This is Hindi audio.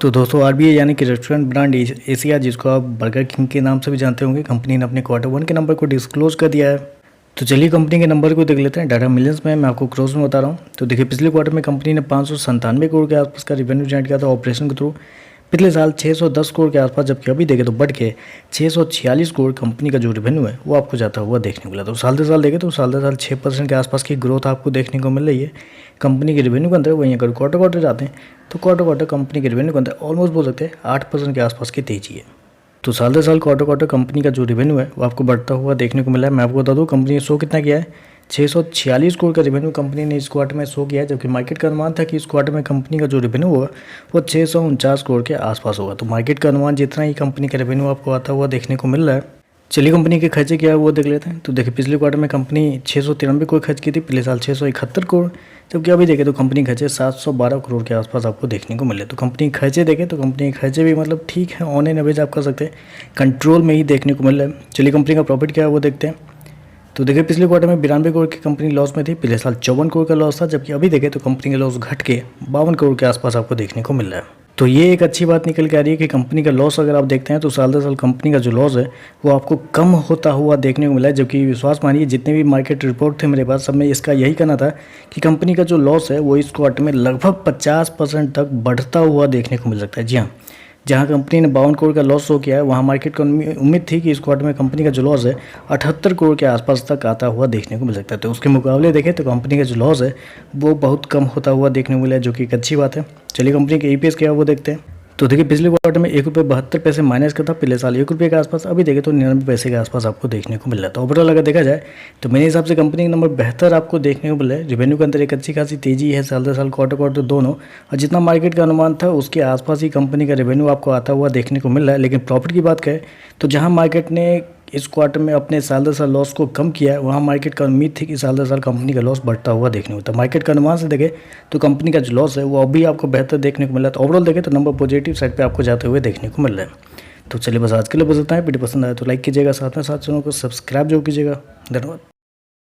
तो दोस्तों आरबीए यानी कि रेस्टोरेंट ब्रांड एशिया, जिसको आप बर्गर किंग के नाम से भी जानते होंगे, कंपनी ने अपने क्वार्टर 1 के नंबर को डिस्क्लोज कर दिया है। तो चलिए कंपनी के नंबर को देख लेते हैं। डाटा मिलियंस में मैं आपको क्रोज में बता रहा हूँ। तो देखिए पिछले क्वार्टर में कंपनी ने 597 करोड़ के आसपास का रिवेन्यू जनरेट किया था ऑपरेशन के थ्रू। पिछले साल 610 करोड़ के आसपास, जबकि अभी देखें तो बढ़ के 646 करोड़ कंपनी का जो रेवेन्यू है वो आपको जाता हुआ देखने को मिला। तो साल दर साल देखें तो साल दर साल 6% के आसपास की ग्रोथ आपको देखने को मिल रही है कंपनी के रेवेन्यू के अंदर। वहीं अगर क्वार्टर क्वार्टर जाते हैं तो क्वार्टर क्वार्टर कंपनी के रेवेन्यू के अंदर ऑलमोस्ट बोल सकते हैं 8% के आसपास की तेजी है। तो साल दर साल क्वार्टर क्वार्टर कंपनी का जो रेवेन्यू है वो आपको बढ़ता हुआ देखने को मिला है। मैं आपको बता दूँ कंपनी ने शो कितना किया है, 646 करोड़ का रेवेन्यू कंपनी ने इस क्वार्टर में शो किया है, जबकि मार्केट का अनुमान था कि इस क्वार्टर में कंपनी का जो रेवेन्यू होगा वो 649 करोड़ के आसपास होगा। तो मार्केट का अनुमान जितना ही कंपनी का रेवेन्यू आपको आता हुआ देखने को मिल रहा है। चलिए कंपनी के खर्चे क्या है वो देख लेते हैं। तो देखिए पिछले क्वार्टर में कंपनी 693 करोड़ खर्च की थी, पिछले साल 671 करोड़, जबकि अभी देखें तो कंपनी खर्चे 712 करोड़ के आसपास आपको देखने को मिले। तो कंपनी खर्चे देखें तो कंपनी खर्चे भी मतलब ठीक है, ऑन एन एवरेज आप कर सकते हैं, कंट्रोल में ही देखने को मिल रहा है। चलिए कंपनी का प्रॉफिट क्या है वो देखते हैं। तो देखिए पिछले क्वार्टर में 92 करोड़ की कंपनी लॉस में थी, पिछले साल 54 करोड़ का लॉस था, जबकि अभी देखें तो कंपनी का लॉस घट के 52 करोड़ के आसपास आपको देखने को मिल रहा है। तो ये एक अच्छी बात निकल के आ रही है कि कंपनी का लॉस अगर आप देखते हैं तो साल दर साल कंपनी का जो लॉस है वो आपको कम होता हुआ देखने को मिला है। जबकि विश्वास मानिए जितने भी मार्केट रिपोर्ट थे मेरे पास, सब में इसका यही कहना था कि कंपनी का जो लॉस है वो इस क्वार्टर में लगभग 50% तक बढ़ता हुआ देखने को मिल सकता है। जी हाँ, जहां कंपनी ने 52 करोड़ का लॉस शो किया है वहां मार्केट को उम्मीद थी कि इस क्वार्टर में कंपनी का जो लॉस है 78 करोड़ के आसपास तक आता हुआ देखने को मिल सकता है। तो उसके मुकाबले देखें तो कंपनी का जो लॉस है वो बहुत कम होता हुआ देखने को मिला है, जो कि एक अच्छी बात है। चलिए कंपनी के ईपीएस क्या है वो देखते हैं। तो देखिए पिछले क्वार्टर में ₹1.72 माइनस का था, पिछले साल ₹1 के आसपास, अभी देखें तो 99 पैसे के आसपास आपको देखने को मिल रहा है। तो ओवरऑल अगर देखा जाए तो मेरे हिसाब से कंपनी का नंबर बेहतर आपको देखने को मिल रहा है। रेवेन्यू के अंदर एक अच्छी खासी तेजी है साल दर साल, क्वार्टर क्वार्टर दोनों, और जितना मार्केट का अनुमान था उसके आसपास ही कंपनी का रेवेन्यू आपको आता हुआ देखने को मिल रहा है। लेकिन प्रॉफिट की बात करें तो जहाँ मार्केट ने इस क्वार्टर में अपने साल दर साल लॉस को कम किया है, वहाँ मार्केट का उम्मीद थी कि साल दर साल कंपनी का लॉस बढ़ता हुआ देखने को मिलता है। मार्केट का अनुमान से देखें तो कंपनी का जो लॉस है वो अभी आपको बेहतर देखने को मिला है। तो ओवरऑल देखें तो नंबर पॉजिटिव साइड पे आपको जाते हुए देखने को मिल रहा है। तो चलिए बस आज के लिए बस इतना है। वीडियो पसंद आया तो लाइक कीजिएगा, साथ में साथ चैनल को सब्सक्राइब जरूर कीजिएगा। धन्यवाद।